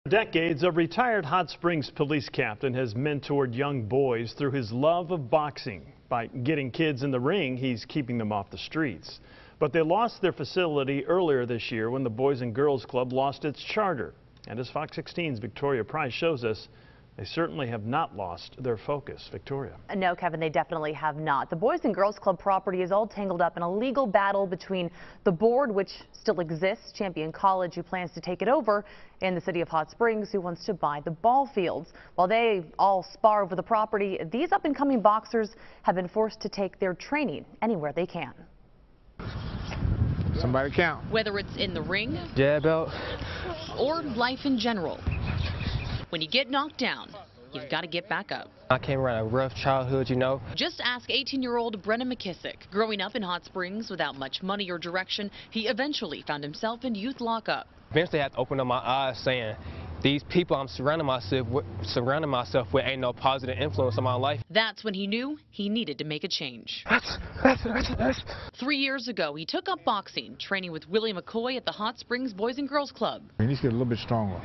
Decades, a retired Hot Springs police captain has mentored young boys through his love of boxing. By getting kids in the ring, he's keeping them off the streets. But they lost their facility earlier this year when the Boys and Girls Club lost its charter. And as Fox 16's Victoria Price shows us, they certainly have not lost their focus. Victoria. No, Kevin, they definitely have not. The Boys and Girls Club property is all tangled up in a legal battle between the board, which still exists, Champion College, who plans to take it over, and the city of Hot Springs, who wants to buy the ball fields. While they all spar over the property, these up-and-coming boxers have been forced to take their training anywhere they can. Somebody count. Whether it's in the ring, jab belt, or life in general. When you get knocked down, you've got to get back up. I came around a rough childhood, you know. Just ask 18-year-old Brennan McKissick. Growing up in Hot Springs without much money or direction, he eventually found himself in youth lockup. Eventually I had to open up my eyes saying, these people I'm surrounding myself with ain't no positive influence on my life. That's when he knew he needed to make a change. 3 years ago, he took up boxing, training with Willie McCoy at the Hot Springs Boys and Girls Club. He needs to get a little bit stronger.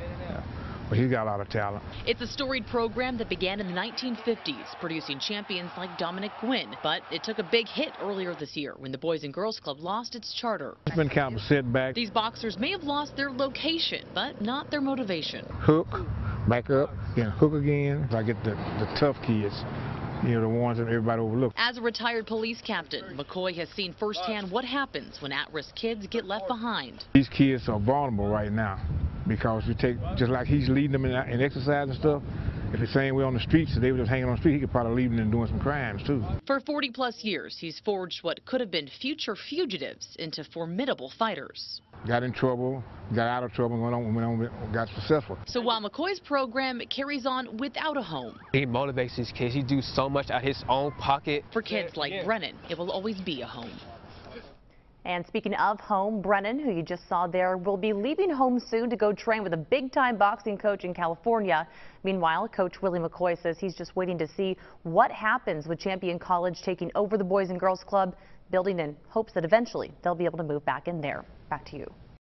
But he's got a lot of talent. It's a storied program that began in the 1950s, producing champions like Dominic Gwynn. But it took a big hit earlier this year when the Boys and Girls Club lost its charter. It's been kind of a setback. These boxers may have lost their location, but not their motivation. Hook, back up, then hook again. I get the tough kids. You know, the ones that everybody overlooks. As a retired police captain, McCoy has seen firsthand what happens when at-risk kids get left behind. These kids are vulnerable right now because you take, just like he's leading them in exercise and stuff, if the same way on the streets, if they were just hanging on the street, he could probably lead them and doing some crimes too. For 40-plus years, he's forged what could have been future fugitives into formidable fighters. Got in trouble, got out of trouble, went on, got successful. So while McCoy's program carries on without a home, he motivates these kids. He do so much out of his own pocket. For kids like Brennan, it will always be a home. And speaking of home, Brennan, who you just saw there, will be leaving home soon to go train with a big-time boxing coach in California. Meanwhile, Coach Willie McCoy says he's just waiting to see what happens with Champion College taking over the Boys and Girls Club, building in hopes that eventually they'll be able to move back in there. Back to you.